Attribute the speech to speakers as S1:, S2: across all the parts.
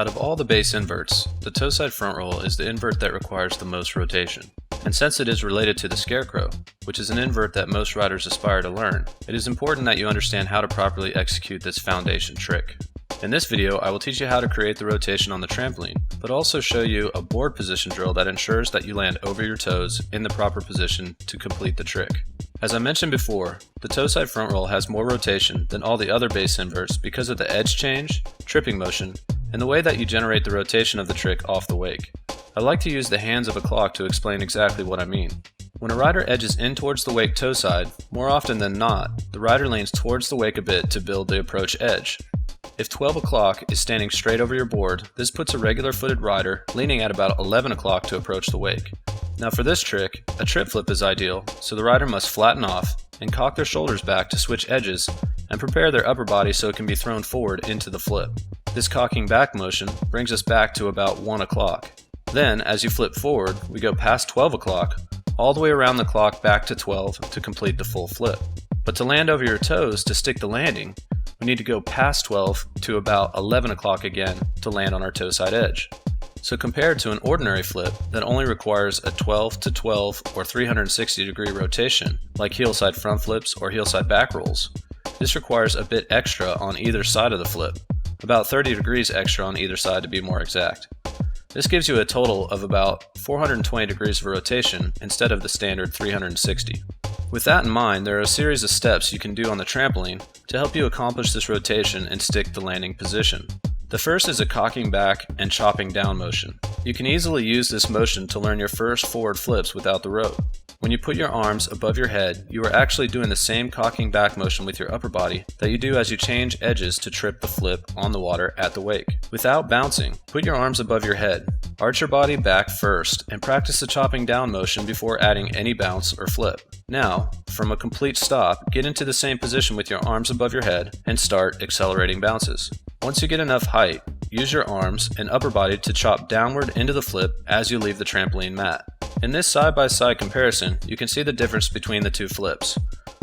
S1: Out of all the base inverts, the toe side front roll is the invert that requires the most rotation. And since it is related to the scarecrow, which is an invert that most riders aspire to learn, it is important that you understand how to properly execute this foundation trick. In this video, I will teach you how to create the rotation on the trampoline, but also show you a board position drill that ensures that you land over your toes in the proper position to complete the trick. As I mentioned before, the toe side front roll has more rotation than all the other base inverts because of the edge change, tripping motion, and the way that you generate the rotation of the trick off the wake. I like to use the hands of a clock to explain exactly what I mean. When a rider edges in towards the wake toe side, more often than not, the rider leans towards the wake a bit to build the approach edge. If 12 o'clock is standing straight over your board, this puts a regular footed rider leaning at about 11 o'clock to approach the wake. Now for this trick, a trip flip is ideal, so the rider must flatten off and cock their shoulders back to switch edges and prepare their upper body so it can be thrown forward into the flip. This cocking back motion brings us back to about 1 o'clock. Then, as you flip forward, we go past 12 o'clock, all the way around the clock back to 12 to complete the full flip. But to land over your toes to stick the landing, we need to go past 12 to about 11 o'clock again to land on our toe side edge. So compared to an ordinary flip that only requires a 12 to 12 or 360 degree rotation, like heel side front flips or heel side back rolls, this requires a bit extra on either side of the flip, about 30 degrees extra on either side to be more exact. This gives you a total of about 420 degrees of rotation instead of the standard 360. With that in mind, there are a series of steps you can do on the trampoline to help you accomplish this rotation and stick the landing position. The first is a cocking back and chopping down motion. You can easily use this motion to learn your first forward flips without the rope. When you put your arms above your head, you are actually doing the same cocking back motion with your upper body that you do as you change edges to trip the flip on the water at the wake. Without bouncing, put your arms above your head. Arch your body back first and practice the chopping down motion before adding any bounce or flip. Now, from a complete stop, get into the same position with your arms above your head and start accelerating bounces. Once you get enough height, use your arms and upper body to chop downward into the flip as you leave the trampoline mat. In this side-by-side comparison, you can see the difference between the two flips.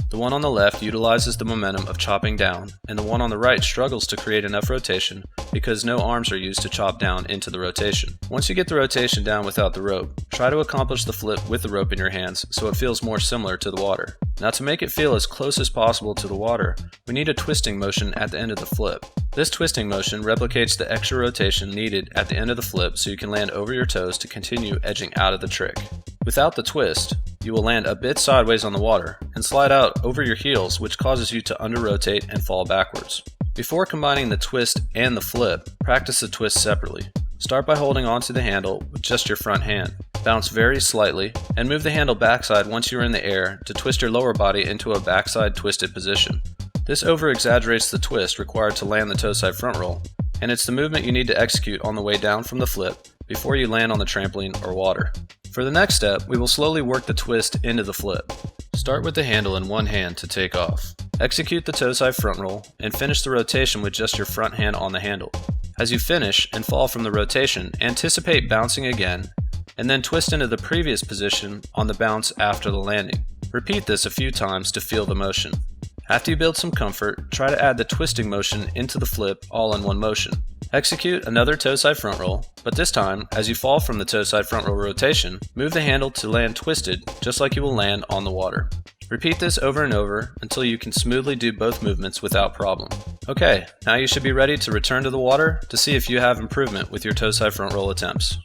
S1: The one on the left utilizes the momentum of chopping down, and the one on the right struggles to create enough rotation because no arms are used to chop down into the rotation. Once you get the rotation down without the rope, try to accomplish the flip with the rope in your hands so it feels more similar to the water. Now to make it feel as close as possible to the water, we need a twisting motion at the end of the flip. This twisting motion replicates the extra rotation needed at the end of the flip so you can land over your toes to continue edging out of the trick. Without the twist, you will land a bit sideways on the water and slide out over your heels, which causes you to under-rotate and fall backwards. Before combining the twist and the flip, practice the twist separately. Start by holding onto the handle with just your front hand. Bounce very slightly and move the handle backside once you're in the air to twist your lower body into a backside twisted position. This over-exaggerates the twist required to land the toe side front roll, and it's the movement you need to execute on the way down from the flip before you land on the trampoline or water. For the next step, we will slowly work the twist into the flip. Start with the handle in one hand to take off. Execute the toe side front roll and finish the rotation with just your front hand on the handle. As you finish and fall from the rotation, anticipate bouncing again and then twist into the previous position on the bounce after the landing. Repeat this a few times to feel the motion. After you build some comfort, try to add the twisting motion into the flip all in one motion. Execute another toe side front roll, but this time, as you fall from the toe side front roll rotation, move the handle to land twisted just like you will land on the water. Repeat this over and over until you can smoothly do both movements without problem. Okay, now you should be ready to return to the water to see if you have improvement with your toe side front roll attempts.